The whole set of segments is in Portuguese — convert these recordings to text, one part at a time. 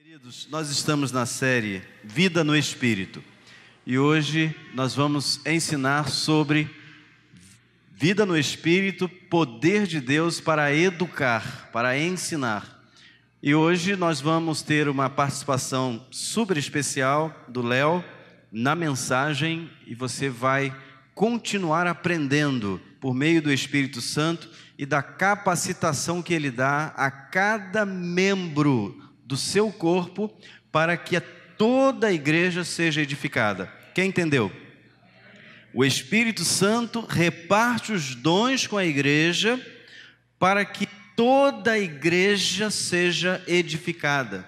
Queridos, nós estamos na série Vida no Espírito e hoje nós vamos ensinar sobre vida no Espírito, poder de Deus para educar, para ensinar. E hoje nós vamos ter uma participação super especial do Léo na mensagem e você vai continuar aprendendo por meio do Espírito Santo e da capacitação que ele dá a cada membro do seu corpo para que toda a igreja seja edificada. Quem entendeu? O Espírito Santo reparte os dons com a igreja para que toda a igreja seja edificada.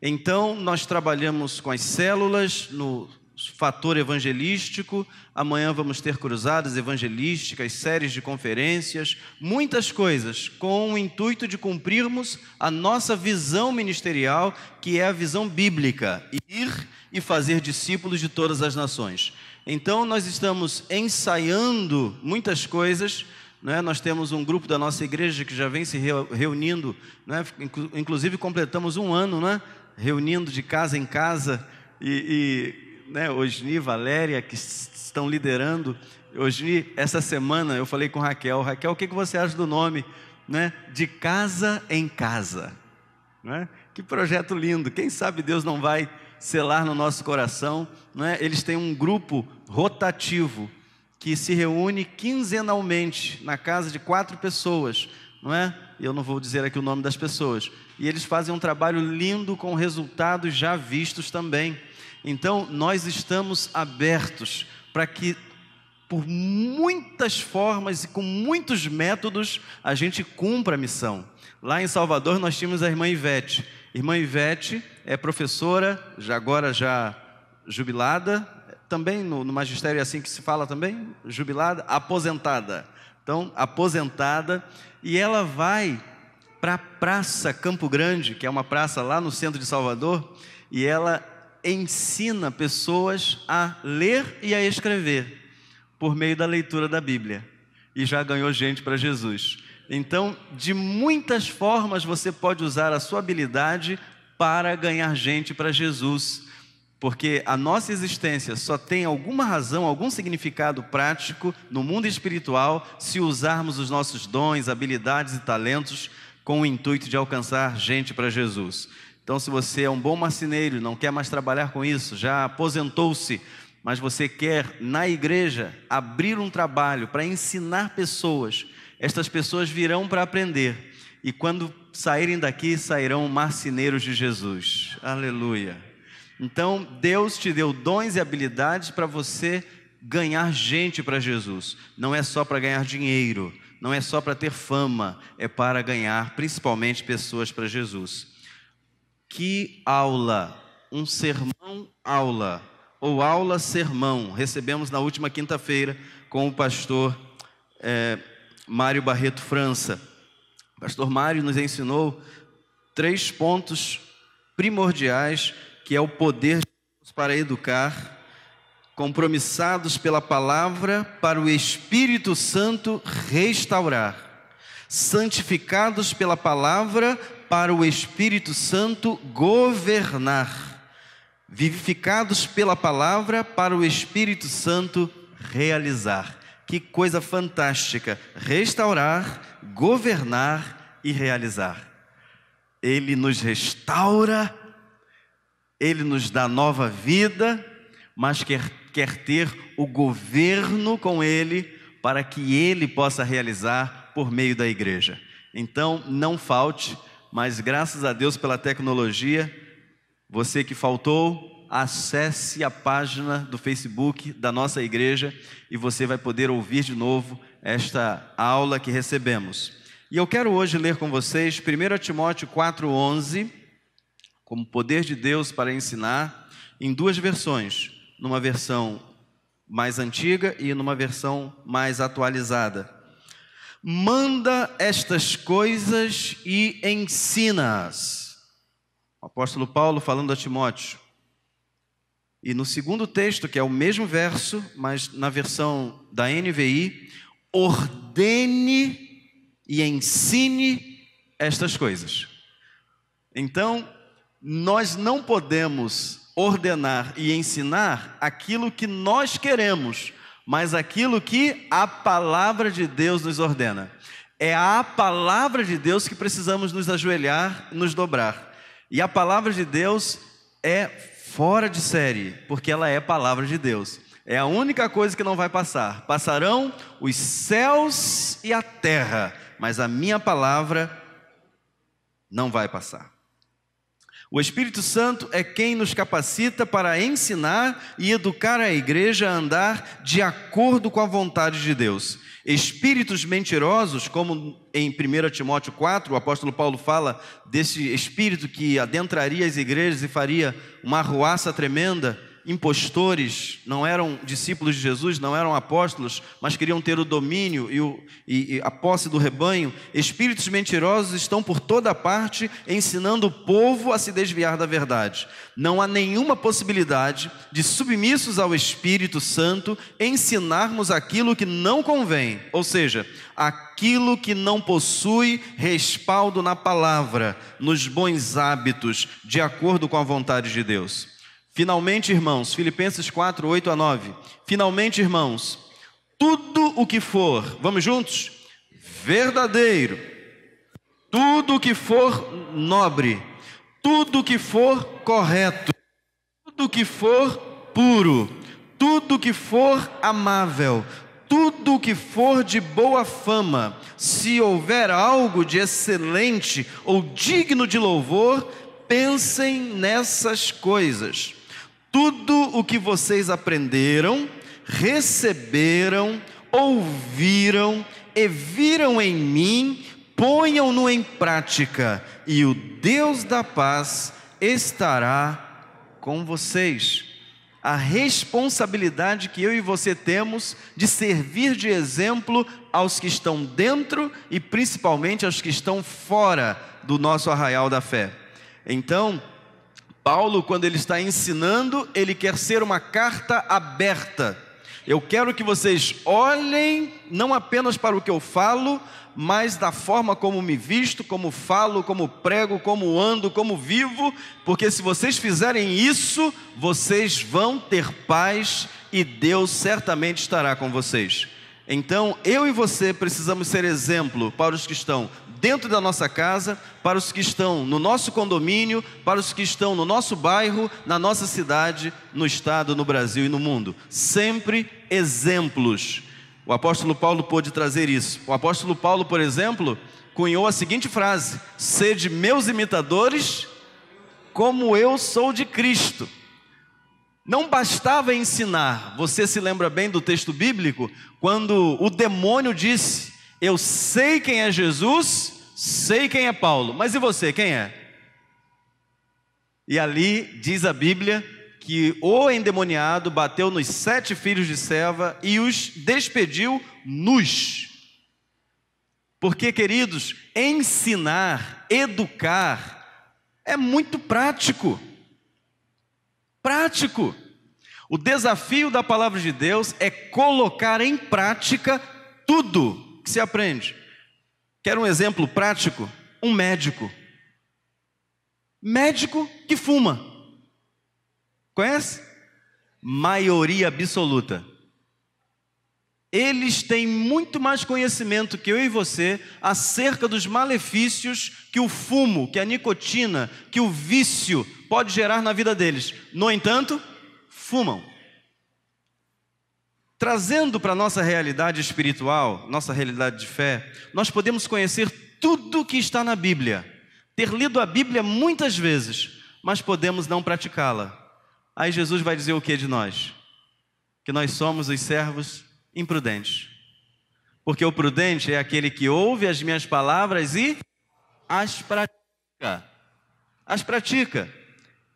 Então, nós trabalhamos com as células no fator evangelístico. Amanhã vamos ter cruzadas evangelísticas, séries de conferências, muitas coisas com o intuito de cumprirmos a nossa visão ministerial, que é a visão bíblica: ir e fazer discípulos de todas as nações. Então nós estamos ensaiando muitas coisas, né? Nós temos um grupo da nossa igreja que já vem se reunindo, né? Inclusive completamos um ano, né? Reunindo de casa em casa né, Osni, Valéria, que estão liderando. Osni, essa semana eu falei com Raquel, o que você acha do nome, né, de casa em casa, né? Que projeto lindo, quem sabe Deus não vai selar no nosso coração, né? Eles têm um grupo rotativo que se reúne quinzenalmente na casa de 4 pessoas, não é? Eu não vou dizer aqui o nome das pessoas, e eles fazem um trabalho lindo com resultados já vistos também. Então, nós estamos abertos para que, por muitas formas e com muitos métodos, a gente cumpra a missão. Lá em Salvador, nós tínhamos a irmã Ivete. Irmã Ivete é professora, agora já jubilada, também no magistério é assim que se fala também, jubilada, aposentada. Então, aposentada, e ela vai para a Praça Campo Grande, que é uma praça lá no centro de Salvador, e ela ensina pessoas a ler e a escrever por meio da leitura da Bíblia, e já ganhou gente para Jesus. Então, de muitas formas você pode usar a sua habilidade para ganhar gente para Jesus, porque a nossa existência só tem alguma razão, algum significado prático no mundo espiritual se usarmos os nossos dons, habilidades e talentos com o intuito de alcançar gente para Jesus. Então, se você é um bom marceneiro, não quer mais trabalhar com isso, já aposentou-se, mas você quer, na igreja, abrir um trabalho para ensinar pessoas, estas pessoas virão para aprender. E quando saírem daqui, sairão marceneiros de Jesus. Aleluia! Então, Deus te deu dons e habilidades para você ganhar gente para Jesus. Não é só para ganhar dinheiro, não é só para ter fama, é para ganhar principalmente pessoas para Jesus. Que aula, um sermão-aula, ou aula-sermão, recebemos na última quinta-feira com o pastor Mário Barreto França. O pastor Mário nos ensinou 3 pontos primordiais, que é o poder de Deus para educar, compromissados pela palavra para o Espírito Santo restaurar, santificados pela palavra para o Espírito Santo governar, vivificados pela palavra para o Espírito Santo realizar. Que coisa fantástica! Restaurar, governar e realizar. Ele nos restaura, Ele nos dá nova vida, mas quer ter o governo com Ele para que Ele possa realizar por meio da igreja. Então, não falte. Mas graças a Deus pela tecnologia, você que faltou, acesse a página do Facebook da nossa igreja e você vai poder ouvir de novo esta aula que recebemos. E eu quero hoje ler com vocês 1 Timóteo 4:11, como poder de Deus para ensinar, em 2 versões, numa versão mais antiga e numa versão mais atualizada. Manda estas coisas e ensina-as. O apóstolo Paulo falando a Timóteo. E no segundo texto, que é o mesmo verso, mas na versão da NVI, ordene e ensine estas coisas. Então, nós não podemos ordenar e ensinar aquilo que nós queremos, mas aquilo que a palavra de Deus nos ordena. É a palavra de Deus que precisamos nos ajoelhar e nos dobrar. E a palavra de Deus é fora de série, porque ela é palavra de Deus. É a única coisa que não vai passar. Passarão os céus e a terra, mas a minha palavra não vai passar. O Espírito Santo é quem nos capacita para ensinar e educar a igreja a andar de acordo com a vontade de Deus. Espíritos mentirosos, como em 1 Timóteo 4, o apóstolo Paulo fala desse espírito que adentraria as igrejas e faria uma arruaça tremenda. Impostores, não eram discípulos de Jesus, não eram apóstolos, mas queriam ter o domínio e a posse do rebanho. Espíritos mentirosos estão por toda parte, ensinando o povo a se desviar da verdade. Não há nenhuma possibilidade de, submissos ao Espírito Santo, ensinarmos aquilo que não convém, ou seja, aquilo que não possui respaldo na palavra, nos bons hábitos, de acordo com a vontade de Deus. Finalmente, irmãos, Filipenses 4, 8 a 9. Finalmente, irmãos, tudo o que for, vamos juntos? Verdadeiro, tudo o que for nobre, tudo o que for correto, tudo o que for puro, tudo o que for amável, tudo o que for de boa fama, se houver algo de excelente ou digno de louvor, pensem nessas coisas. Tudo o que vocês aprenderam, receberam, ouviram e viram em mim, ponham-no em prática, e o Deus da paz estará com vocês. A responsabilidade que eu e você temos de servir de exemplo aos que estão dentro e principalmente aos que estão fora do nosso arraial da fé. Então, Paulo, quando ele está ensinando, ele quer ser uma carta aberta. Eu quero que vocês olhem não apenas para o que eu falo, mas da forma como me visto, como falo, como prego, como ando, como vivo, porque se vocês fizerem isso, vocês vão ter paz e Deus certamente estará com vocês. Então, eu e você precisamos ser exemplo para os que estão dentro da nossa casa, para os que estão no nosso condomínio, para os que estão no nosso bairro, na nossa cidade, no estado, no Brasil e no mundo. Sempre exemplos. O apóstolo Paulo pôde trazer isso. O apóstolo Paulo, por exemplo, cunhou a seguinte frase: sede meus imitadores, como eu sou de Cristo. Não bastava ensinar. Você se lembra bem do texto bíblico, quando o demônio disse: eu sei quem é Jesus, sei quem é Paulo, mas e você, quem é? E ali diz a Bíblia que o endemoniado bateu nos 7 filhos de Seva e os despediu nus. Porque, queridos, ensinar, educar é muito prático. Prático. O desafio da palavra de Deus é colocar em prática tudo que se aprende. Quer um exemplo prático? Um médico. Médico que fuma. Conhece? Maioria absoluta. Eles têm muito mais conhecimento que eu e você acerca dos malefícios que o fumo, que a nicotina, que o vício pode gerar na vida deles. No entanto, fumam. Trazendo para a nossa realidade espiritual, nossa realidade de fé, nós podemos conhecer tudo que está na Bíblia, ter lido a Bíblia muitas vezes, mas podemos não praticá-la. Aí Jesus vai dizer o que de nós? Que nós somos os servos imprudentes. Porque o prudente é aquele que ouve as minhas palavras e as pratica. As pratica.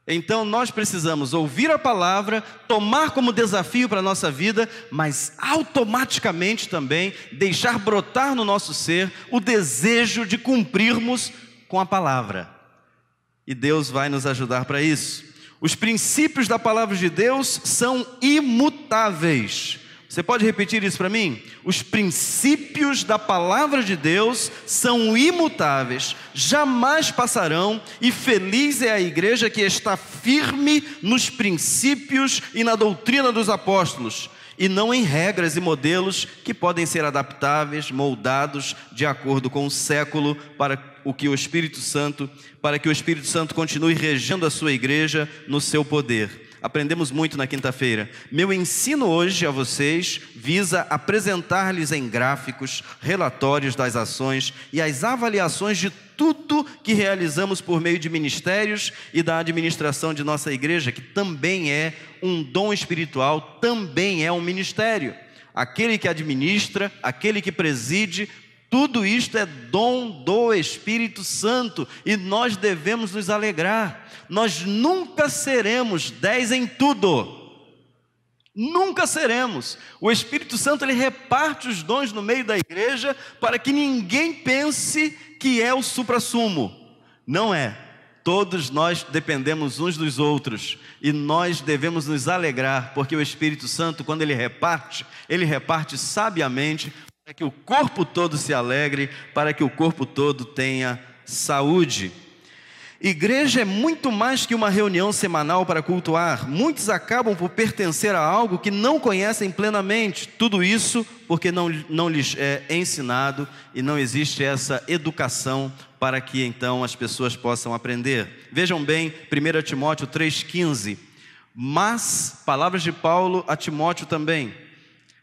Então nós precisamos ouvir a palavra, tomar como desafio para a nossa vida, mas automaticamente também deixar brotar no nosso ser o desejo de cumprirmos com a palavra. E Deus vai nos ajudar para isso. Os princípios da palavra de Deus são imutáveis. Você pode repetir isso para mim? Os princípios da palavra de Deus são imutáveis, jamais passarão, e feliz é a igreja que está firme nos princípios e na doutrina dos apóstolos, e não em regras e modelos que podem ser adaptáveis, moldados de acordo com o século, para que o Espírito Santo continue regendo a sua igreja no seu poder. Aprendemos muito na quinta-feira. Meu ensino hoje a vocês visa apresentar-lhes em gráficos, relatórios das ações e as avaliações de tudo que realizamos por meio de ministérios e da administração de nossa igreja, que também é um dom espiritual, também é um ministério. Aquele que administra, aquele que preside, tudo isto é dom do Espírito Santo e nós devemos nos alegrar. Nós nunca seremos 10 em tudo. Nunca seremos. O Espírito Santo, ele reparte os dons no meio da igreja para que ninguém pense que é o suprassumo. Não é. Todos nós dependemos uns dos outros e nós devemos nos alegrar, porque o Espírito Santo, quando ele reparte sabiamente, para que o corpo todo se alegre, para que o corpo todo tenha saúde. Igreja é muito mais que uma reunião semanal para cultuar. Muitos acabam por pertencer a algo que não conhecem plenamente. Tudo isso porque não lhes é ensinado e não existe essa educação para que então as pessoas possam aprender. Vejam bem, 1 Timóteo 3,15. Mas, palavras de Paulo a Timóteo também.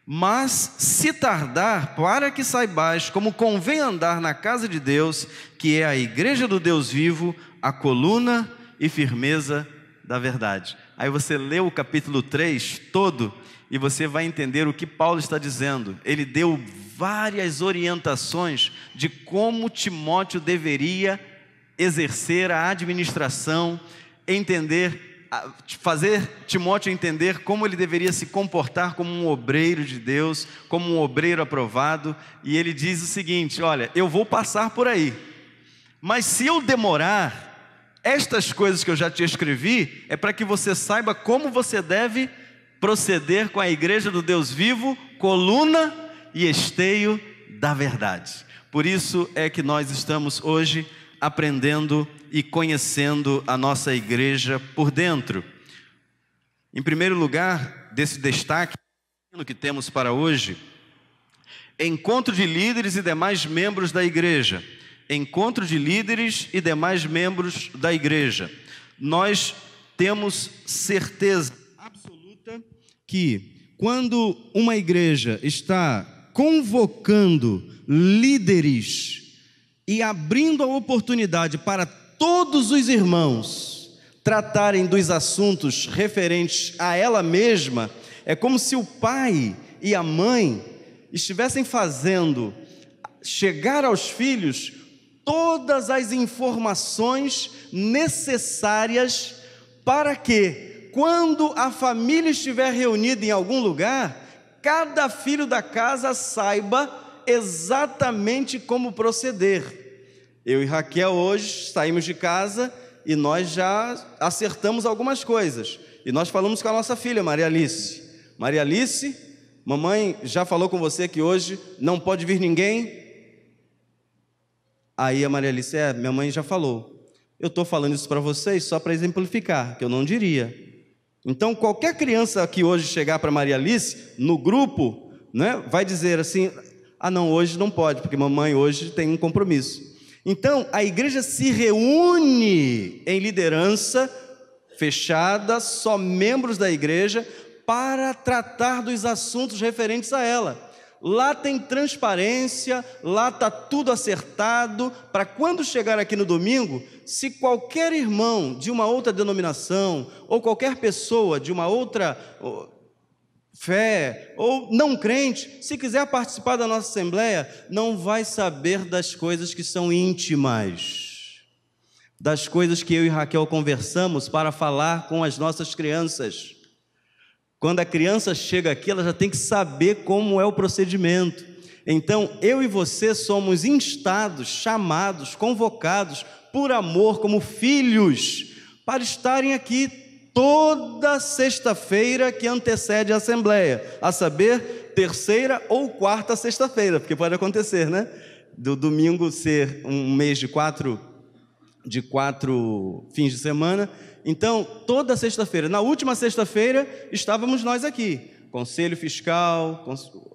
Mas se tardar, para que saibais como convém andar na casa de Deus, que é a igreja do Deus vivo, a coluna e firmeza da verdade. Aí você lê o capítulo 3 todo e você vai entender o que Paulo está dizendo. Ele deu várias orientações de como Timóteo deveria exercer a administração, fazer Timóteo entender como ele deveria se comportar como um obreiro de Deus, como um obreiro aprovado. E ele diz o seguinte: olha, eu vou passar por aí, mas se eu demorar, estas coisas que eu já te escrevi é para que você saiba como você deve proceder com a igreja do Deus vivo, coluna e esteio da verdade. Por isso é que nós estamos hoje aprendendo e conhecendo a nossa igreja por dentro. Em primeiro lugar, desse destaque que temos para hoje, encontro de líderes e demais membros da igreja. Encontro de líderes e demais membros da igreja. Nós temos certeza absoluta que quando uma igreja está convocando líderes e abrindo a oportunidade para todos os irmãos tratarem dos assuntos referentes a ela mesma, é como se o pai e a mãe estivessem fazendo chegar aos filhos todas as informações necessárias para que, quando a família estiver reunida em algum lugar, cada filho da casa saiba exatamente como proceder. Eu e Raquel hoje saímos de casa e nós já acertamos algumas coisas. E nós falamos com a nossa filha, Maria Alice. Maria Alice, mamãe já falou com você que hoje não pode vir ninguém? Aí a Maria Alice, minha mãe já falou. Eu estou falando isso para vocês só para exemplificar, que eu não diria. Então, qualquer criança que hoje chegar para Maria Alice, no grupo, né, vai dizer assim: ah não, hoje não pode, porque mamãe hoje tem um compromisso. Então, a igreja se reúne em liderança fechada, só membros da igreja, para tratar dos assuntos referentes a ela. Lá tem transparência, lá está tudo acertado, para quando chegar aqui no domingo, se qualquer irmão de uma outra denominação, ou qualquer pessoa de uma outra fé, ou não crente, se quiser participar da nossa assembleia, não vai saber das coisas que são íntimas, das coisas que eu e Raquel conversamos para falar com as nossas crianças. Quando a criança chega aqui, ela já tem que saber como é o procedimento. Então, eu e você somos instados, chamados, convocados por amor, como filhos, para estarem aqui toda sexta-feira que antecede a assembleia, a saber, terceira ou quarta sexta-feira, porque pode acontecer, né? Do domingo ser um mês de quatro fins de semana. Então, toda sexta-feira, na última sexta-feira, estávamos nós aqui, Conselho Fiscal,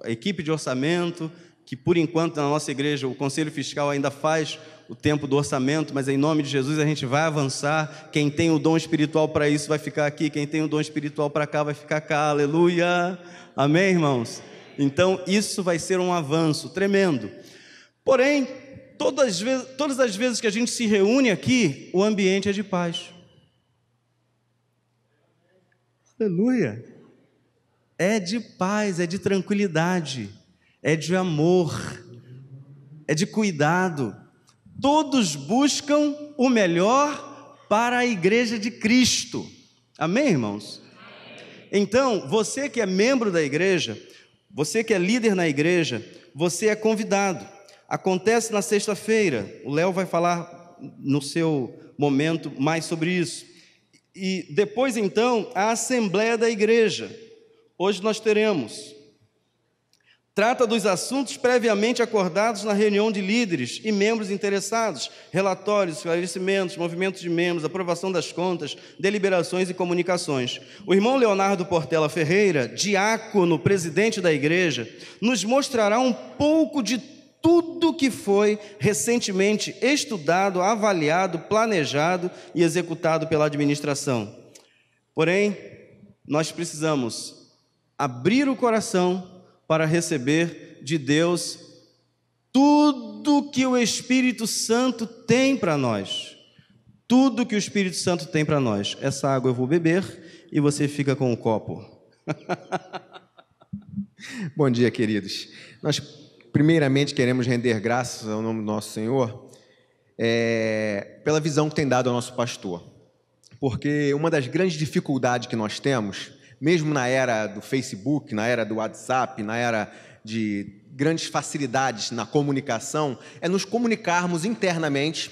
a equipe de orçamento, que por enquanto na nossa igreja o Conselho Fiscal ainda faz o tempo do orçamento, mas em nome de Jesus a gente vai avançar. Quem tem o dom espiritual para isso vai ficar aqui, quem tem o dom espiritual para cá vai ficar cá, aleluia, amém, irmãos? Então isso vai ser um avanço tremendo. Porém, todas as vezes que a gente se reúne aqui, o ambiente é de paz, aleluia, é de paz, é de tranquilidade, é de amor, é de cuidado. Todos buscam o melhor para a igreja de Cristo. Amém, irmãos? Então, você que é membro da igreja, você que é líder na igreja, você é convidado. Acontece na sexta-feira. O Léo vai falar no seu momento mais sobre isso. E depois, então, a assembleia da igreja. Hoje nós teremos. Trata dos assuntos previamente acordados na reunião de líderes e membros interessados, relatórios, esclarecimentos, movimentos de membros, aprovação das contas, deliberações e comunicações. O irmão Leonardo Portela Ferreira, diácono, presidente da igreja, nos mostrará um pouco de tudo que foi recentemente estudado, avaliado, planejado e executado pela administração. Porém, nós precisamos abrir o coração para receber de Deus tudo que o Espírito Santo tem para nós. Tudo que o Espírito Santo tem para nós. Essa água eu vou beber e você fica com o copo. Bom dia, queridos. Nós primeiramente queremos render graças ao nome do nosso Senhor pela visão que tem dado ao nosso pastor. Porque uma das grandes dificuldades que nós temos, mesmo na era do Facebook, na era do WhatsApp, na era de grandes facilidades na comunicação, é nos comunicarmos internamente,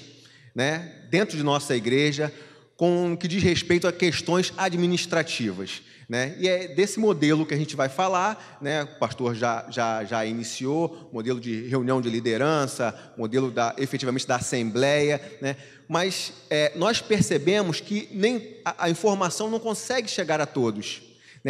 né, dentro de nossa igreja, com o que diz respeito a questões administrativas, né? E é desse modelo que a gente vai falar, né? O pastor já iniciou, modelo de reunião de liderança, modelo efetivamente da assembleia, né? Mas nós percebemos que nem a informação não consegue chegar a todos.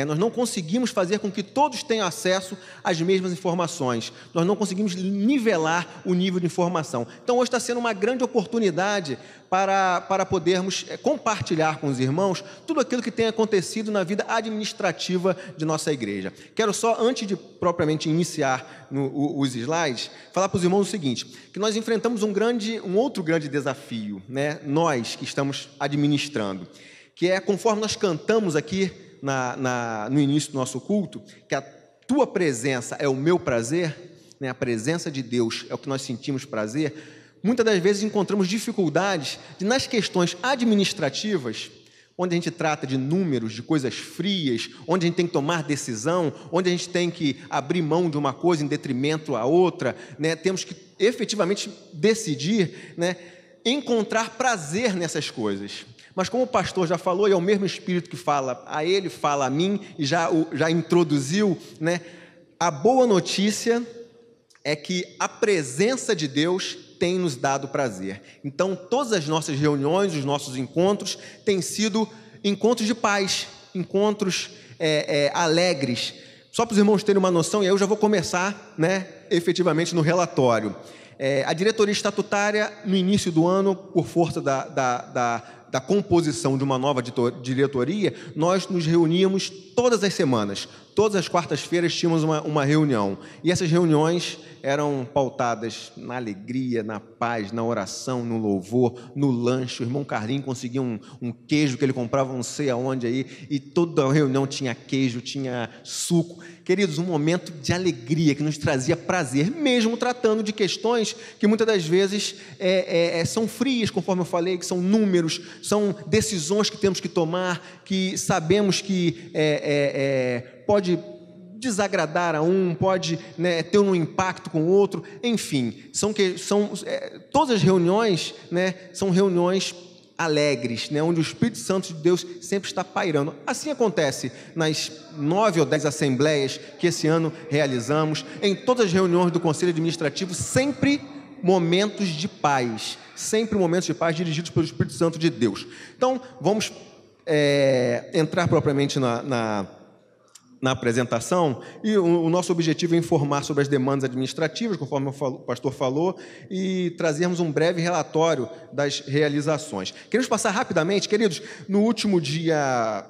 Nós não conseguimos fazer com que todos tenham acesso às mesmas informações. Nós não conseguimos nivelar o nível de informação. Então, hoje está sendo uma grande oportunidade para podermos compartilhar com os irmãos tudo aquilo que tem acontecido na vida administrativa de nossa igreja. Quero só, antes de propriamente iniciar os slides, falar para os irmãos o seguinte, que nós enfrentamos um outro grande desafio, né? Nós que estamos administrando, que é, conforme nós cantamos aqui, no início do nosso culto, que a tua presença é o meu prazer, né? A presença de Deus é o que nós sentimos prazer. Muitas das vezes encontramos dificuldades nas questões administrativas, onde a gente trata de números, de coisas frias, onde a gente tem que tomar decisão, onde a gente tem que abrir mão de uma coisa em detrimento à outra, né? Temos que efetivamente decidir, né? Encontrar prazer nessas coisas. Mas como o pastor já falou, e é o mesmo Espírito que fala a ele, fala a mim, e já introduziu, né? A boa notícia é que a presença de Deus tem nos dado prazer. Então, todas as nossas reuniões, os nossos encontros, têm sido encontros de paz, encontros alegres. Só para os irmãos terem uma noção, e aí eu já vou começar, né, efetivamente no relatório. A diretoria estatutária, no início do ano, por força da composição de uma nova diretoria, nós nos reuníamos todas as semanas. Todas as quartas-feiras tínhamos uma reunião. E essas reuniões eram pautadas na alegria, na paz, na oração, no louvor, no lanche. O irmão Carlinhos conseguia um queijo que ele comprava não sei aonde aí, e toda a reunião tinha queijo, tinha suco. Queridos, um momento de alegria que nos trazia prazer, mesmo tratando de questões que muitas das vezes são frias, conforme eu falei, que são números, são decisões que temos que tomar, que sabemos que pode desagradar a um, pode, né, ter um impacto com o outro, enfim, todas as reuniões, né, são reuniões alegres, né? Onde o Espírito Santo de Deus sempre está pairando. Assim acontece nas 9 ou 10 assembleias que esse ano realizamos, em todas as reuniões do Conselho Administrativo, sempre momentos de paz, dirigidos pelo Espírito Santo de Deus. Então, vamos entrar propriamente na apresentação, e o nosso objetivo é informar sobre as demandas administrativas, conforme o pastor falou, e trazermos um breve relatório das realizações. Queremos passar rapidamente, queridos, no último dia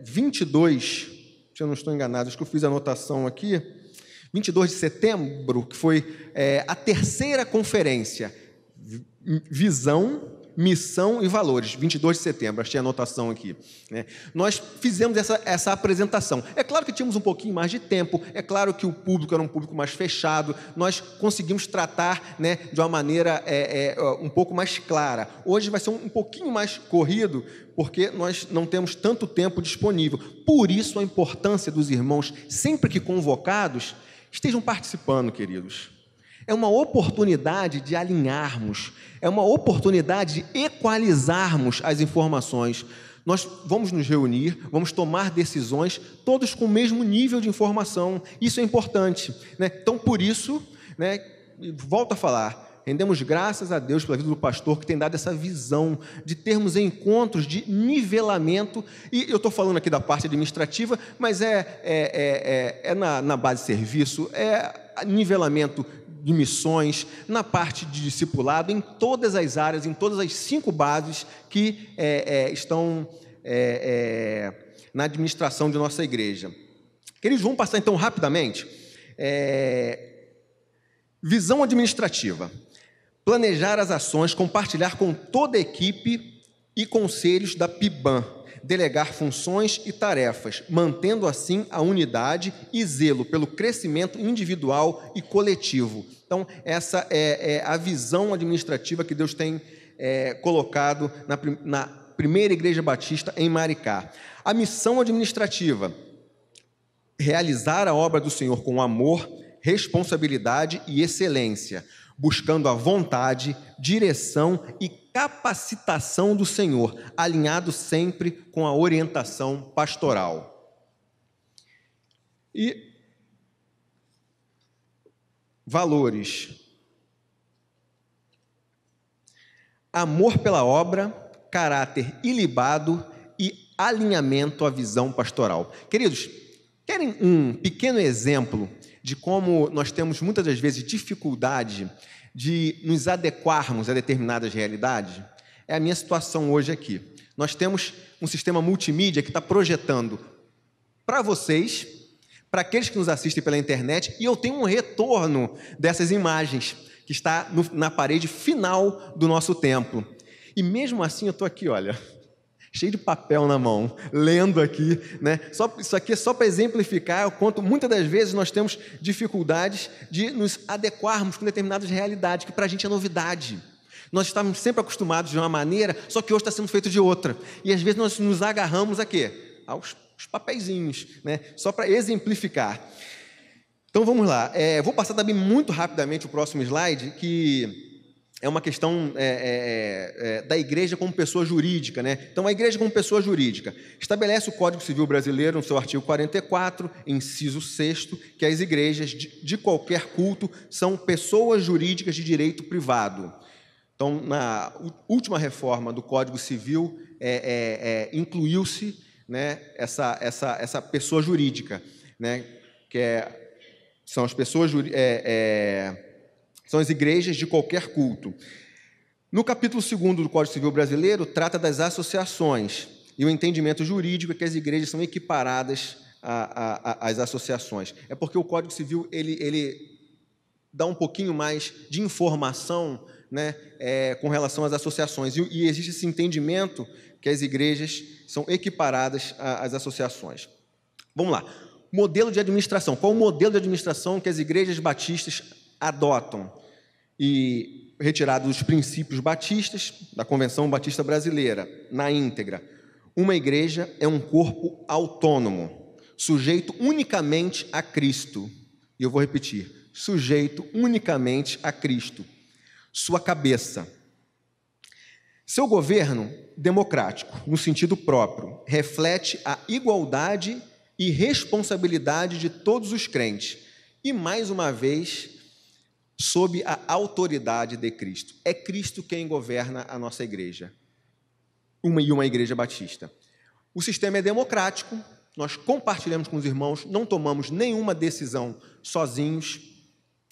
22, se eu não estou enganado, acho que eu fiz a anotação aqui, 22 de setembro, que foi a terceira conferência, Visão, Missão e Valores, 22 de setembro, achei a anotação aqui, né? Nós fizemos essa apresentação. É claro que tínhamos um pouquinho mais de tempo, é claro que o público era um público mais fechado, nós conseguimos tratar, né, de uma maneira um pouco mais clara. Hoje vai ser um pouquinho mais corrido, porque nós não temos tanto tempo disponível. Por isso a importância dos irmãos, sempre que convocados, estejam participando, queridos. É uma oportunidade de alinharmos, é uma oportunidade de equalizarmos as informações. Nós vamos nos reunir, vamos tomar decisões, todos com o mesmo nível de informação. Isso é importante, né? Então, por isso, né, volto a falar, rendemos graças a Deus pela vida do pastor que tem dado essa visão de termos encontros de nivelamento, e eu estou falando aqui da parte administrativa, mas na base de serviço, nivelamento de missões, na parte de discipulado, em todas as áreas, em todas as 5 bases que estão na administração de nossa igreja. Queridos, vamos passar então rapidamente. Visão administrativa. Planejar as ações, compartilhar com toda a equipe e conselhos da PIBAN, delegar funções e tarefas, mantendo assim a unidade e zelo pelo crescimento individual e coletivo. Então, essa é a visão administrativa que Deus tem colocado na primeira Igreja Batista em Maricá. A missão administrativa: realizar a obra do Senhor com amor, responsabilidade e excelência, buscando a vontade, direção e capacitação do Senhor, alinhado sempre com a orientação pastoral. E valores: amor pela obra, caráter ilibado e alinhamento à visão pastoral. Queridos, querem um pequeno exemplo de como nós temos muitas das vezes dificuldade de nos adequarmos a determinadas realidades? É a minha situação hoje aqui. Nós temos um sistema multimídia que está projetando para vocês, para aqueles que nos assistem pela internet, e eu tenho um retorno dessas imagens que está na parede final do nosso templo. E mesmo assim eu estou aqui, olha, cheio de papel na mão, lendo aqui, né? Isso aqui é só para exemplificar o quanto muitas das vezes nós temos dificuldades de nos adequarmos com determinadas realidades, que para a gente é novidade. Nós estamos sempre acostumados de uma maneira, só que hoje está sendo feito de outra. E às vezes nós nos agarramos a quê? Aos papeizinhos, né? Só para exemplificar. Então vamos lá. Vou passar também muito rapidamente o próximo slide, que é uma questão da igreja como pessoa jurídica, né? Então, a igreja como pessoa jurídica estabelece o Código Civil Brasileiro, no seu artigo 44, inciso 6º, que as igrejas de qualquer culto são pessoas jurídicas de direito privado. Então, na última reforma do Código Civil, incluiu-se, né, essa pessoa jurídica, né, são as pessoas são as igrejas de qualquer culto. No capítulo 2º do Código Civil Brasileiro, trata das associações, e o entendimento jurídico é que as igrejas são equiparadas às associações. É porque o Código Civil ele dá um pouquinho mais de informação, né, com relação às associações, e existe esse entendimento que as igrejas são equiparadas às associações. Vamos lá. Modelo de administração. Qual o modelo de administração que as igrejas batistas adotam? E retirado dos princípios batistas, da Convenção Batista Brasileira, na íntegra: uma igreja é um corpo autônomo, sujeito unicamente a Cristo. E eu vou repetir: sujeito unicamente a Cristo, sua cabeça. Seu governo, democrático, no sentido próprio, reflete a igualdade e responsabilidade de todos os crentes. E, mais uma vez, sob a autoridade de Cristo. É Cristo quem governa a nossa igreja. Uma igreja batista. O sistema é democrático, nós compartilhamos com os irmãos, não tomamos nenhuma decisão sozinhos,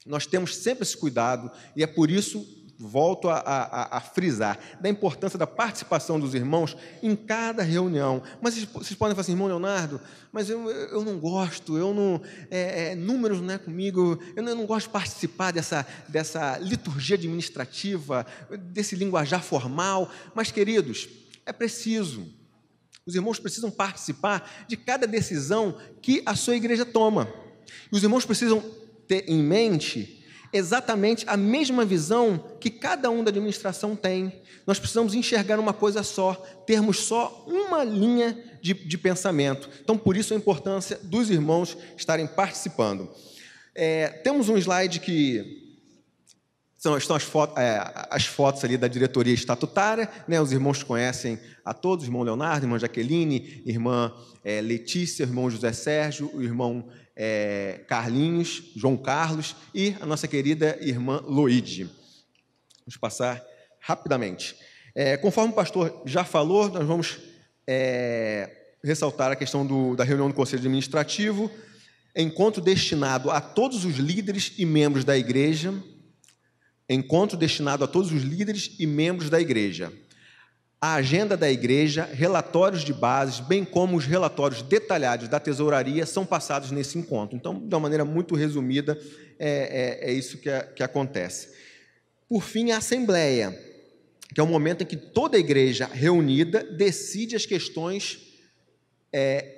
nós temos sempre esse cuidado, e é por isso, volto a frisar, da importância da participação dos irmãos em cada reunião. Mas vocês podem falar assim, irmão Leonardo, mas eu não gosto, números não é comigo, eu não gosto de participar dessa liturgia administrativa, desse linguajar formal. Mas, queridos, é preciso. Os irmãos precisam participar de cada decisão que a sua igreja toma. E os irmãos precisam ter em mente exatamente a mesma visão que cada um da administração tem. Nós precisamos enxergar uma coisa só, termos só uma linha de pensamento. Então, por isso a importância dos irmãos estarem participando. Temos um slide que estão as fotos ali da diretoria estatutária, né? Os irmãos conhecem a todos, irmão Leonardo, irmã Jaqueline, irmã Letícia, irmão José Sérgio, o irmão Carlinhos, João Carlos e a nossa querida irmã Loide. Vamos passar rapidamente. Conforme o pastor já falou, nós vamos ressaltar a questão da reunião do Conselho Administrativo, encontro destinado a todos os líderes e membros da igreja, encontro destinado a todos os líderes e membros da igreja. A agenda da igreja, relatórios de bases, bem como os relatórios detalhados da tesouraria são passados nesse encontro. Então, de uma maneira muito resumida, é isso que acontece. Por fim, a assembleia, que é o momento em que toda a igreja reunida decide as questões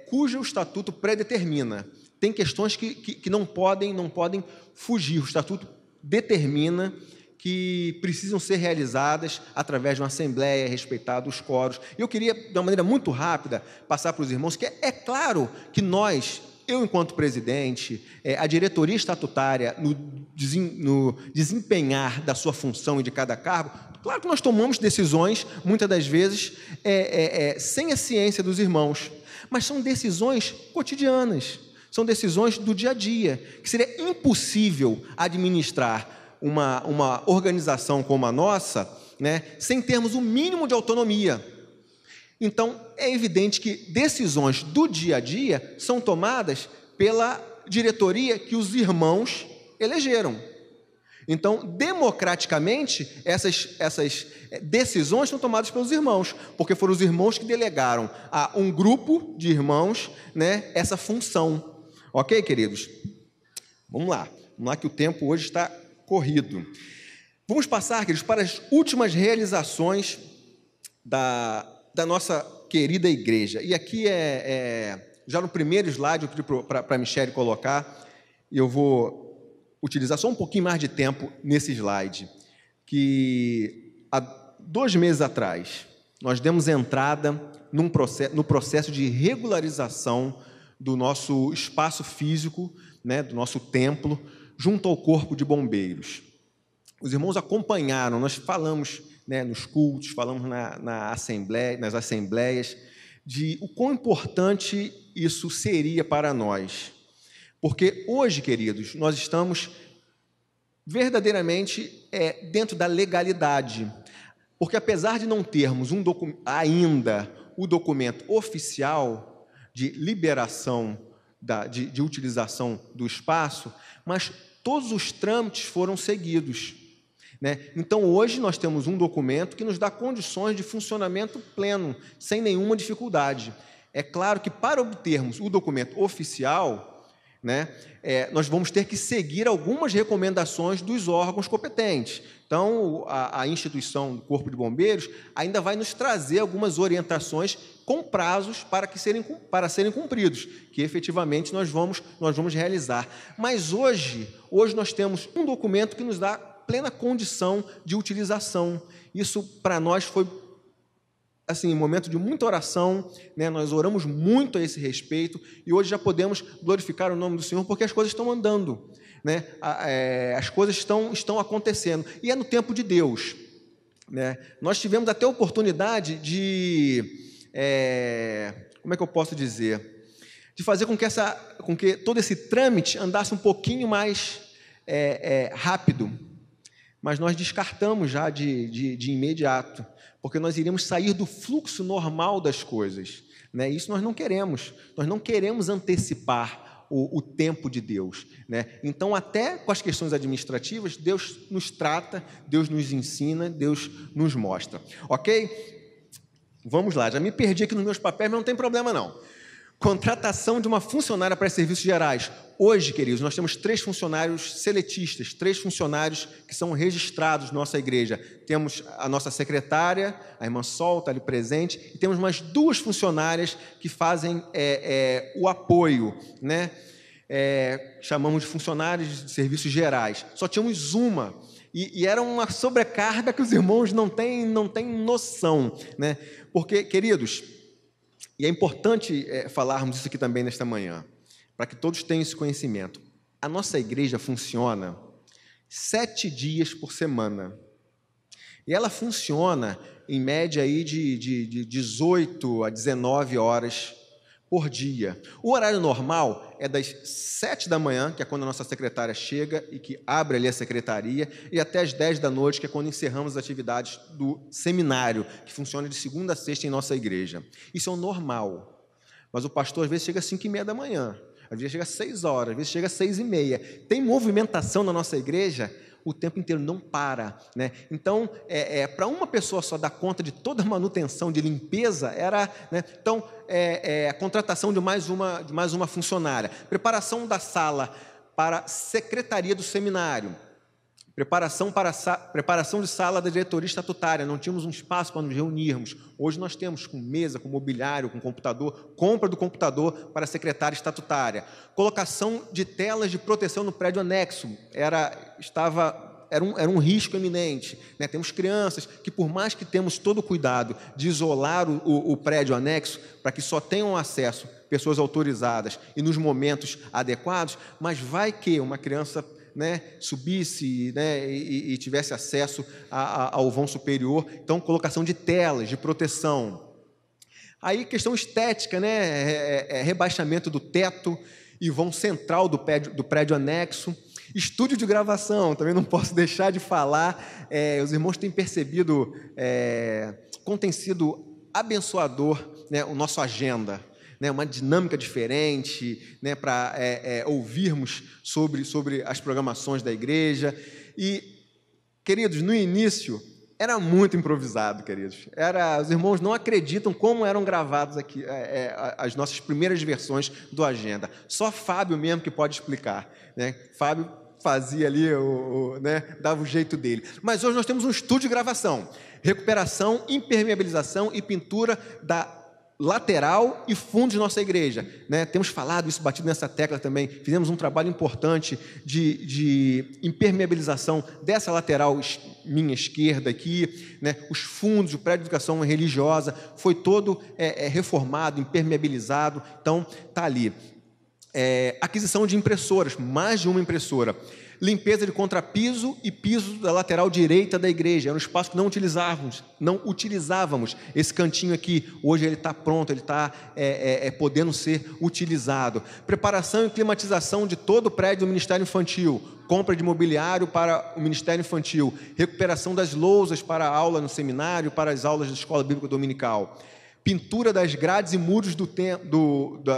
cujo estatuto predetermina. Tem questões que não podem fugir. O estatuto determina que precisam ser realizadas através de uma assembleia, respeitados os coros. Eu queria, de uma maneira muito rápida, passar para os irmãos que é claro que nós, eu enquanto presidente, a diretoria estatutária, no desempenhar da sua função e de cada cargo, claro que nós tomamos decisões, muitas das vezes, sem a ciência dos irmãos, mas são decisões cotidianas, são decisões do dia a dia, que seria impossível administrar uma organização como a nossa, né, sem termos o mínimo de autonomia. Então, é evidente que decisões do dia a dia são tomadas pela diretoria que os irmãos elegeram. Então, democraticamente, essas decisões são tomadas pelos irmãos, porque foram os irmãos que delegaram a um grupo de irmãos, né, essa função. Ok, queridos? Vamos lá que o tempo hoje está corrido. Vamos passar, queridos, para as últimas realizações da nossa querida igreja. E aqui já no primeiro slide, eu pedi para a Michele colocar, e eu vou utilizar só um pouquinho mais de tempo nesse slide, que há 2 meses atrás, nós demos entrada no processo de regularização do nosso espaço físico, né, do nosso templo, junto ao Corpo de Bombeiros. Os irmãos acompanharam, nós falamos, né, nos cultos, falamos nas assembleias, de o quão importante isso seria para nós. Porque hoje, queridos, nós estamos verdadeiramente dentro da legalidade. Porque apesar de não termos ainda o documento oficial de liberação de utilização do espaço, mas todos os trâmites foram seguidos, né? Então, hoje, nós temos um documento que nos dá condições de funcionamento pleno, sem nenhuma dificuldade. É claro que, para obtermos o documento oficial, né, nós vamos ter que seguir algumas recomendações dos órgãos competentes. Então, a instituição do Corpo de Bombeiros ainda vai nos trazer algumas orientações com prazos para serem cumpridos, que efetivamente nós vamos realizar. Mas hoje nós temos um documento que nos dá plena condição de utilização. Isso, para nós, foi assim, um momento de muita oração, né? Nós oramos muito a esse respeito e hoje já podemos glorificar o nome do Senhor porque as coisas estão andando, né? As coisas estão acontecendo e é no tempo de Deus. né? Nós tivemos até a oportunidade de, como é que eu posso dizer, de fazer com que todo esse trâmite andasse um pouquinho mais rápido, mas nós descartamos já de imediato, porque nós iríamos sair do fluxo normal das coisas, né? Isso nós não queremos antecipar o tempo de Deus, né? Então, até com as questões administrativas, Deus nos trata, Deus nos ensina, Deus nos mostra, ok? Vamos lá, já me perdi aqui nos meus papéis, mas não tem problema não. Contratação de uma funcionária para serviços gerais. Hoje, queridos, nós temos 3 funcionários seletistas, 3 funcionários que são registrados na nossa igreja. Temos a nossa secretária, a irmã Sol, está ali presente, e temos mais 2 funcionárias que fazem o apoio, né? Chamamos de funcionários de serviços gerais. Só tínhamos uma, e era uma sobrecarga que os irmãos não têm noção, né? Porque, queridos, e é importante falarmos isso aqui também nesta manhã, para que todos tenham esse conhecimento. A nossa igreja funciona 7 dias por semana. E ela funciona, em média, aí de 18 a 19 horas por dia. O horário normal é das 7 da manhã, que é quando a nossa secretária chega e que abre ali a secretaria, e até as 10 da noite, que é quando encerramos as atividades do seminário, que funciona de segunda a sexta em nossa igreja. Isso é o normal. Mas o pastor, às vezes, chega às 5h30 da manhã, às vezes chega às 6 horas, às vezes chega às 6h30. Tem movimentação na nossa igreja o tempo inteiro, não para, né? Então, para uma pessoa só dar conta de toda a manutenção de limpeza, né? Então, a contratação de mais uma funcionária, preparação da sala para a secretaria do seminário, preparação de sala da diretoria estatutária. Não tínhamos um espaço para nos reunirmos. Hoje nós temos com mesa, com mobiliário, com computador, compra do computador para a secretária estatutária. Colocação de telas de proteção no prédio anexo. Era um risco iminente, né? Temos crianças que, por mais que temos todo o cuidado de isolar o prédio anexo, para que só tenham acesso pessoas autorizadas e nos momentos adequados, mas vai que uma criança, né, subisse, né, e tivesse acesso ao vão superior. Então, colocação de telas de proteção. Aí, questão estética, né, rebaixamento do teto e vão central do prédio anexo. Estúdio de gravação, também não posso deixar de falar. Os irmãos têm percebido como tem sido abençoador, né, o nosso agenda, né, uma dinâmica diferente, né, para ouvirmos sobre as programações da igreja. E, queridos, no início era muito improvisado, queridos. Os irmãos não acreditam como eram gravados aqui as nossas primeiras versões do agenda. Só Fábio mesmo que pode explicar, né? Fábio fazia ali, né, dava o jeito dele. Mas hoje nós temos um estúdio de gravação, recuperação, impermeabilização e pintura da lateral e fundo de nossa igreja, né? Temos falado isso, batido nessa tecla também. Fizemos um trabalho importante de impermeabilização dessa lateral minha esquerda aqui, né? Os fundos, o prédio de educação religiosa foi todo reformado, impermeabilizado. Então está ali. Aquisição de impressoras, mais de uma impressora. Limpeza de contrapiso e piso da lateral direita da igreja. Era um espaço que não utilizávamos. Esse cantinho aqui, hoje ele está pronto, ele está podendo ser utilizado. Preparação e climatização de todo o prédio do Ministério Infantil. Compra de mobiliário para o Ministério Infantil. Recuperação das lousas para a aula no seminário, para as aulas da Escola Bíblica Dominical. Pintura das grades e muros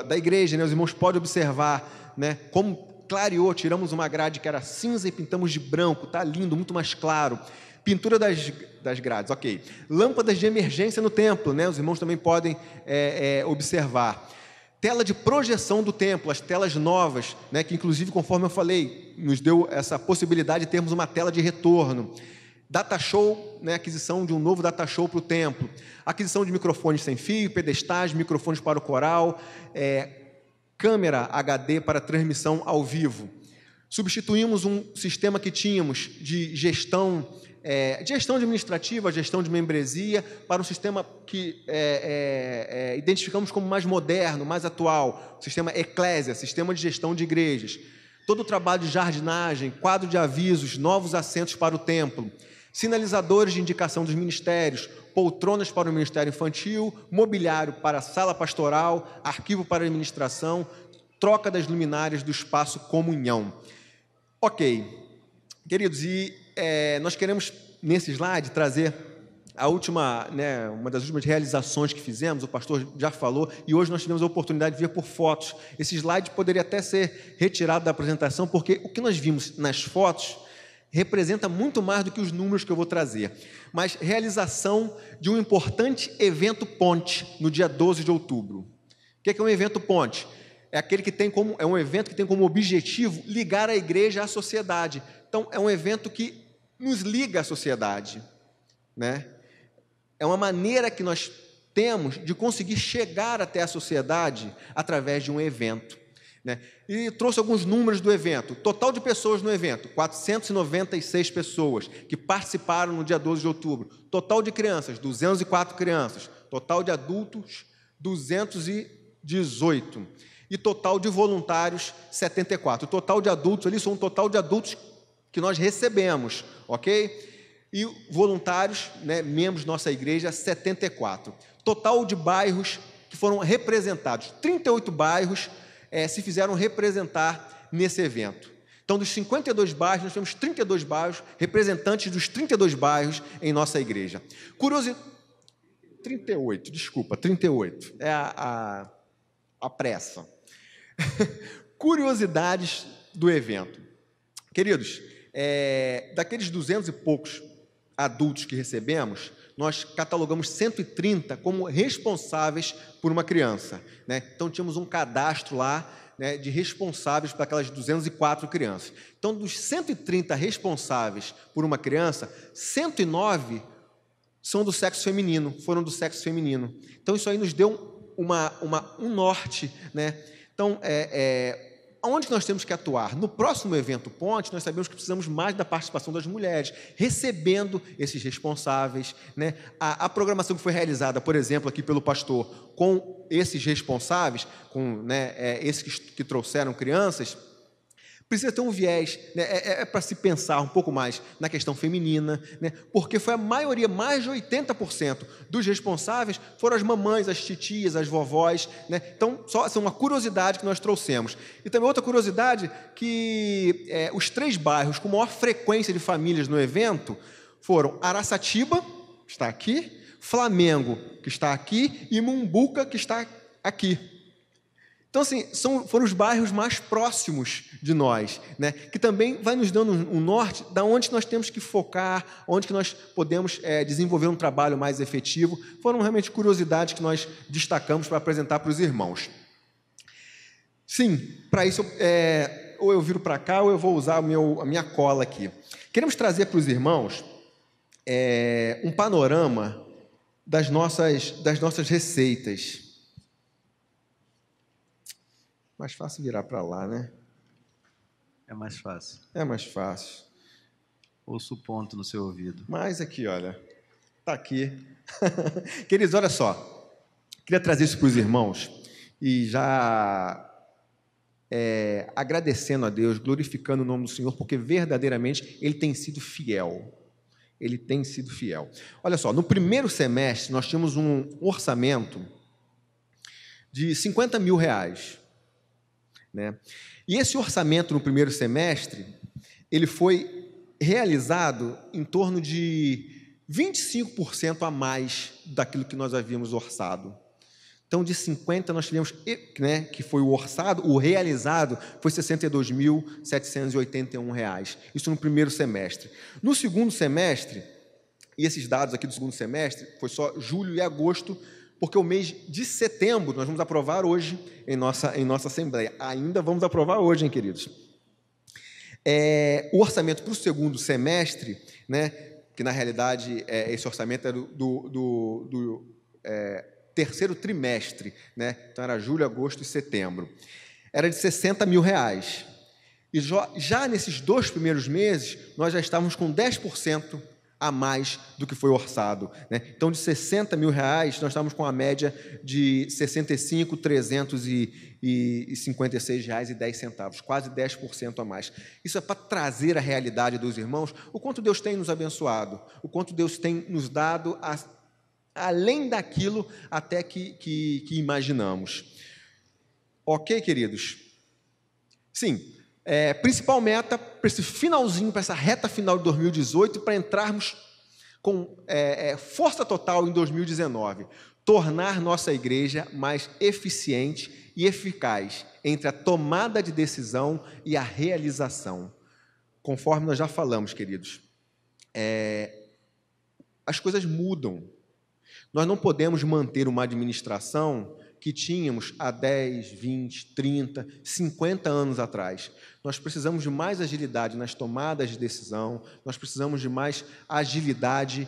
da igreja, né? Os irmãos podem observar, né, como clareou, tiramos uma grade que era cinza e pintamos de branco, está lindo, muito mais claro. Pintura das grades, ok. Lâmpadas de emergência no templo, né? Os irmãos também podem observar. Tela de projeção do templo, as telas novas, né, que inclusive, conforme eu falei, nos deu essa possibilidade de termos uma tela de retorno. Data show, né, aquisição de um novo data show para o templo. Aquisição de microfones sem fio, pedestais, microfones para o coral, câmera HD para transmissão ao vivo. Substituímos um sistema que tínhamos de gestão administrativa, gestão de membresia, para um sistema que identificamos como mais moderno, mais atual, o sistema Eclésia, sistema de gestão de igrejas. Todo o trabalho de jardinagem, quadro de avisos, novos assentos para o templo. sinalizadores de indicação dos ministérios, poltronas para o ministério infantil, mobiliário para a sala pastoral, arquivo para a administração, troca das luminárias do espaço comunhão. Ok, queridos, e nós queremos, nesse slide, trazer a última, uma das últimas realizações que fizemos, o pastor já falou, e hoje nós tivemos a oportunidade de ver por fotos. Esse slide poderia até ser retirado da apresentação, porque o que nós vimos nas fotos representa muito mais do que os números que eu vou trazer. Mas realização de um importante evento ponte no dia 12 de outubro. O que é um evento ponte? É um evento que tem como objetivo ligar a igreja à sociedade. Então, é um evento que nos liga à sociedade, né? É uma maneira que nós temos de conseguir chegar até a sociedade através de um evento, né? E trouxe alguns números do evento. Total de pessoas no evento, 496 pessoas que participaram no dia 12 de outubro. Total de crianças, 204 crianças. Total de adultos, 218. E total de voluntários, 74. O total de adultos ali são um total de adultos que nós recebemos, ok? E voluntários, membros da nossa igreja, 74. Total de bairros que foram representados, 38 bairros se fizeram representar nesse evento. Então, dos 52 bairros, nós temos 32 bairros, representantes dos 32 bairros em nossa igreja. 38, desculpa, 38. É a pressa. Curiosidades do evento. Queridos, daqueles 200 e poucos adultos que recebemos, nós catalogamos 130 como responsáveis por uma criança, né? Então, tínhamos um cadastro lá, né, de responsáveis para aquelas 204 crianças. Então, dos 130 responsáveis por uma criança, 109 são do sexo feminino, foram do sexo feminino. Então, isso aí nos deu um norte, né? Então, onde nós temos que atuar? No próximo evento Ponte, nós sabemos que precisamos mais da participação das mulheres, recebendo esses responsáveis, né? A programação que foi realizada, por exemplo, aqui pelo pastor, com esses responsáveis, com esses que trouxeram crianças, precisa ter um viés, né? Para se pensar um pouco mais na questão feminina, né? Porque foi a maioria, mais de 80% dos responsáveis foram as mamães, as titias, as vovós, né? Então, só uma curiosidade que nós trouxemos. E também outra curiosidade, que os 3 bairros com maior frequência de famílias no evento foram Araçatiba, que está aqui, Flamengo, que está aqui, e Mumbuca, que está aqui. Então, assim, foram os bairros mais próximos de nós, né? Que também vai nos dando um norte da onde nós temos que focar, onde que nós podemos desenvolver um trabalho mais efetivo. Foram realmente curiosidades que nós destacamos para apresentar para os irmãos. Sim, para isso, ou eu viro para cá ou eu vou usar a minha cola aqui. Queremos trazer para os irmãos um panorama das nossas receitas. Mais fácil virar para lá, né? É mais fácil. É mais fácil. Ouça o ponto no seu ouvido. Mas aqui, olha, está aqui. Queridos, olha só. Queria trazer isso para os irmãos e já agradecendo a Deus, glorificando o nome do Senhor, porque verdadeiramente Ele tem sido fiel. Ele tem sido fiel. Olha só, no primeiro semestre nós tínhamos um orçamento de R$50 mil. Né? E esse orçamento no primeiro semestre, ele foi realizado em torno de 25% a mais daquilo que nós havíamos orçado. Então, de 50 nós tivemos, né, que foi o orçado, o realizado foi R$ 62.781. Isso no primeiro semestre. No segundo semestre, e esses dados aqui do segundo semestre, foi só julho e agosto, porque o mês de setembro nós vamos aprovar hoje em nossa Assembleia. Ainda vamos aprovar hoje, hein, queridos? O orçamento para o segundo semestre, né, que na realidade esse orçamento era do terceiro trimestre, né? Então era julho, agosto e setembro. Era de R$60 mil. E já nesses 2 primeiros meses, nós já estávamos com 10% a mais do que foi orçado, né? Então, de 60 mil reais, nós estamos com a média de 65.356 reais e 10 centavos, quase 10% a mais. Isso é para trazer a realidade dos irmãos, o quanto Deus tem nos abençoado, o quanto Deus tem nos dado além daquilo até que imaginamos. Ok, queridos? Sim. Principal meta para esse finalzinho, para essa reta final de 2018, para entrarmos com força total em 2019, tornar nossa igreja mais eficiente e eficaz entre a tomada de decisão e a realização. Conforme nós já falamos, queridos, as coisas mudam. Nós não podemos manter uma administração que tínhamos há 10, 20, 30, 50 anos atrás. Nós precisamos de mais agilidade nas tomadas de decisão, nós precisamos de mais agilidade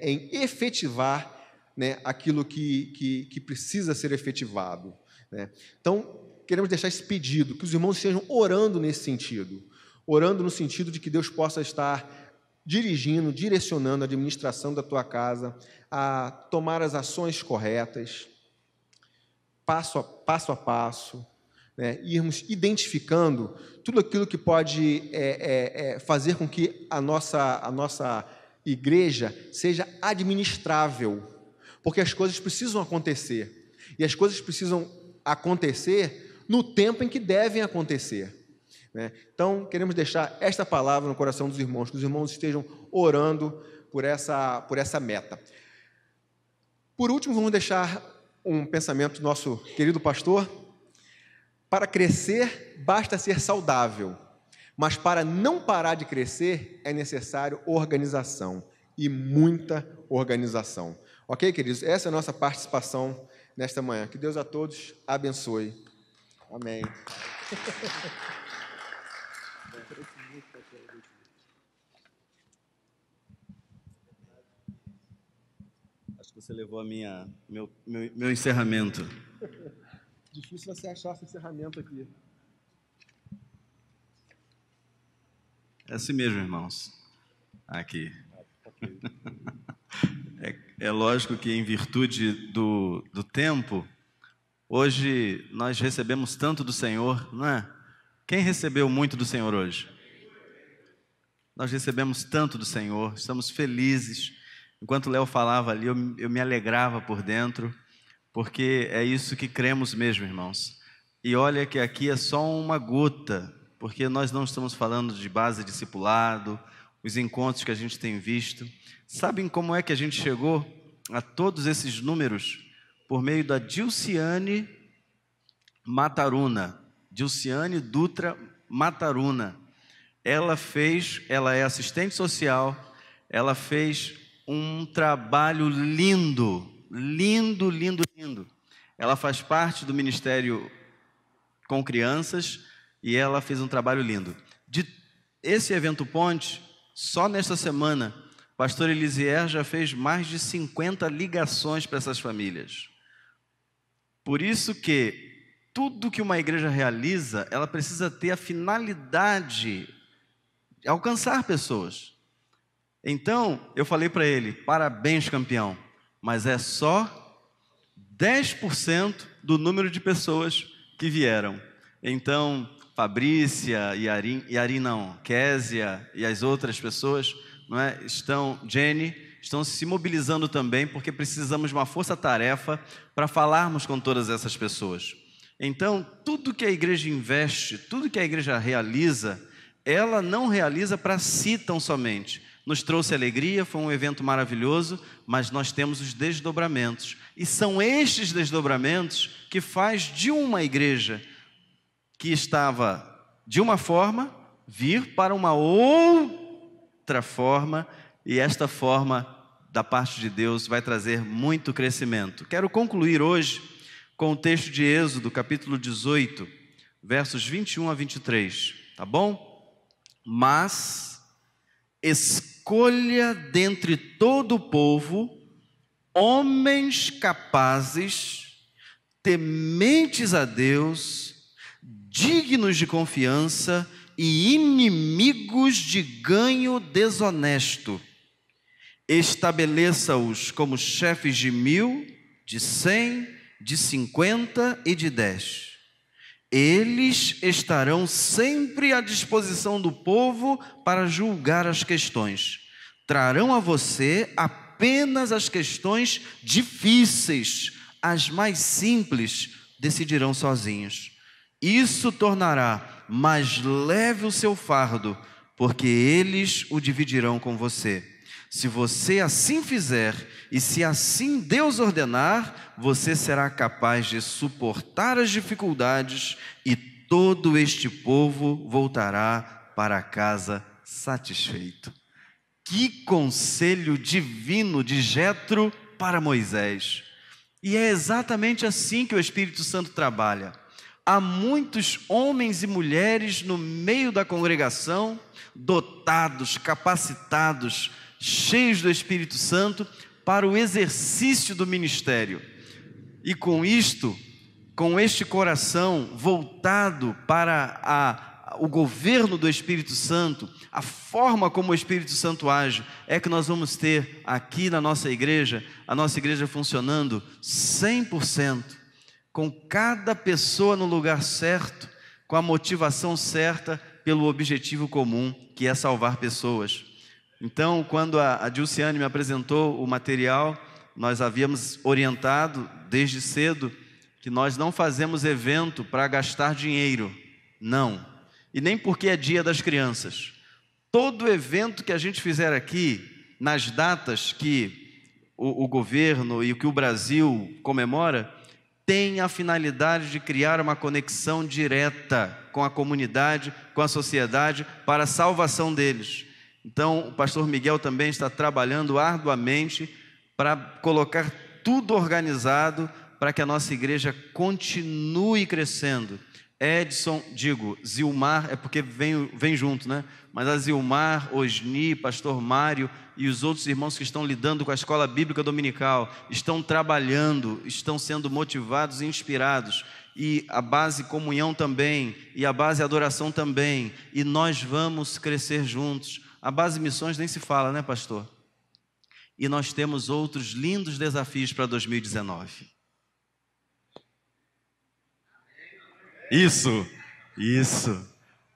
em efetivar, né, aquilo que precisa ser efetivado, né? Então, queremos deixar esse pedido, que os irmãos estejam orando nesse sentido, orando no sentido de que Deus possa estar dirigindo, direcionando a administração da tua casa a tomar as ações corretas, passo a passo, né, irmos identificando tudo aquilo que pode fazer com que a nossa igreja seja administrável, porque as coisas precisam acontecer, e as coisas precisam acontecer no tempo em que devem acontecer, né? Então, queremos deixar esta palavra no coração dos irmãos, que os irmãos estejam orando por essa meta. Por último, vamos deixar um pensamento do nosso querido pastor: para crescer, basta ser saudável, mas para não parar de crescer, é necessário organização, e muita organização. Ok, queridos? Essa é a nossa participação nesta manhã. Que Deus a todos abençoe. Amém. Acho que você levou meu encerramento. Difícil você achar esse encerramento aqui. É assim mesmo, irmãos. Aqui. É lógico que, em virtude do tempo, hoje nós recebemos tanto do Senhor, não é? Quem recebeu muito do Senhor hoje? Nós recebemos tanto do Senhor, estamos felizes. Enquanto o Léo falava ali, eu me alegrava por dentro, porque é isso que cremos mesmo, irmãos. E olha que aqui é só uma gota, porque nós não estamos falando de base discipulado, os encontros que a gente tem visto. Sabem como é que a gente chegou a todos esses números? Por meio da Dilciane Mataruna, Dilciane Dutra Mataruna. Ela é assistente social, ela fez um trabalho lindo, lindo, lindo, lindo. Ela faz parte do Ministério com Crianças e ela fez um trabalho lindo. De esse evento Ponte, só nesta semana, o pastor Elisier já fez mais de 50 ligações para essas famílias. Por isso que tudo que uma igreja realiza, ela precisa ter a finalidade de alcançar pessoas. Então, eu falei para ele: parabéns, campeão, mas é só 10% do número de pessoas que vieram. Então, Fabrícia, Késia e as outras pessoas, não é, Jenny, estão se mobilizando também, porque precisamos de uma força-tarefa para falarmos com todas essas pessoas. Então, tudo que a igreja investe, tudo que a igreja realiza, ela não realiza para si tão somente. Nos trouxe alegria, foi um evento maravilhoso, mas nós temos os desdobramentos. E são estes desdobramentos que faz de uma igreja que estava de uma forma, vir para uma outra forma, e esta forma da parte de Deus vai trazer muito crescimento. Quero concluir hoje com o texto de Êxodo, capítulo 18, versos 21 a 23, tá bom? Mas escolha dentre todo o povo homens capazes, tementes a Deus, dignos de confiança e inimigos de ganho desonesto. Estabeleça-os como chefes de 1000, de 100, de 50 e de 10. Eles estarão sempre à disposição do povo para julgar as questões. Trarão a você apenas as questões difíceis, as mais simples decidirão sozinhos. Isso tornará mais leve o seu fardo, porque eles o dividirão com você. Se você assim fizer, e se assim Deus ordenar, você será capaz de suportar as dificuldades e todo este povo voltará para casa satisfeito. Que conselho divino de Jetro para Moisés! E é exatamente assim que o Espírito Santo trabalha. Há muitos homens e mulheres no meio da congregação, dotados, capacitados, cheios do Espírito Santo para o exercício do ministério. E com isto, com este coração voltado para o governo do Espírito Santo, a forma como o Espírito Santo age, é que nós vamos ter aqui na nossa igreja, a nossa igreja funcionando 100%, com cada pessoa no lugar certo, com a motivação certa, pelo objetivo comum, que é salvar pessoas. Então, quando a Dilciane me apresentou o material, nós havíamos orientado desde cedo que nós não fazemos evento para gastar dinheiro, não. E nem porque é dia das crianças. Todo evento que a gente fizer aqui, nas datas que o governo e o que o Brasil comemora, tem a finalidade de criar uma conexão direta com a comunidade, com a sociedade, para a salvação deles. Então, o pastor Miguel também está trabalhando arduamente para colocar tudo organizado para que a nossa igreja continue crescendo. Zilmar, é porque vem junto, né? Mas a Zilmar, Osni, pastor Mário e os outros irmãos que estão lidando com a escola bíblica dominical, estão trabalhando, estão sendo motivados e inspirados. E a base comunhão também, e a base adoração também. E nós vamos crescer juntos. A base missões nem se fala, né, pastor? E nós temos outros lindos desafios para 2019. Isso.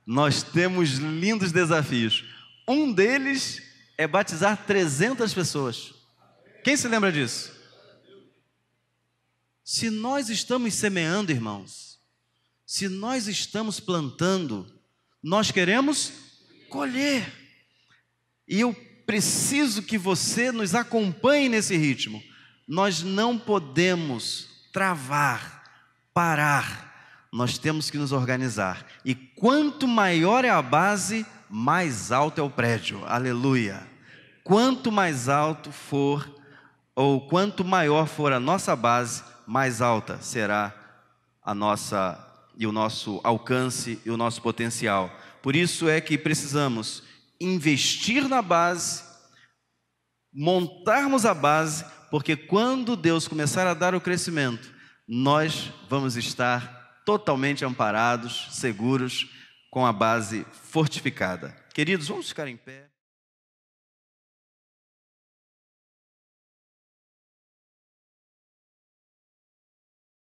Nós temos lindos desafios. Um deles é batizar 300 pessoas. Quem se lembra disso? Se nós estamos semeando, irmãos, se nós estamos plantando, nós queremos colher. E eu preciso que você nos acompanhe nesse ritmo. Nós não podemos travar, parar. Nós temos que nos organizar. E quanto maior é a base, mais alto é o prédio. Aleluia! Quanto mais alto for, ou quanto maior for a nossa base, mais alta será a nossa e o nosso alcance e o nosso potencial. Por isso é que precisamos investir na base, montarmos a base, porque quando Deus começar a dar o crescimento, nós vamos estar totalmente amparados, seguros, com a base fortificada. Queridos, vamos ficar em pé.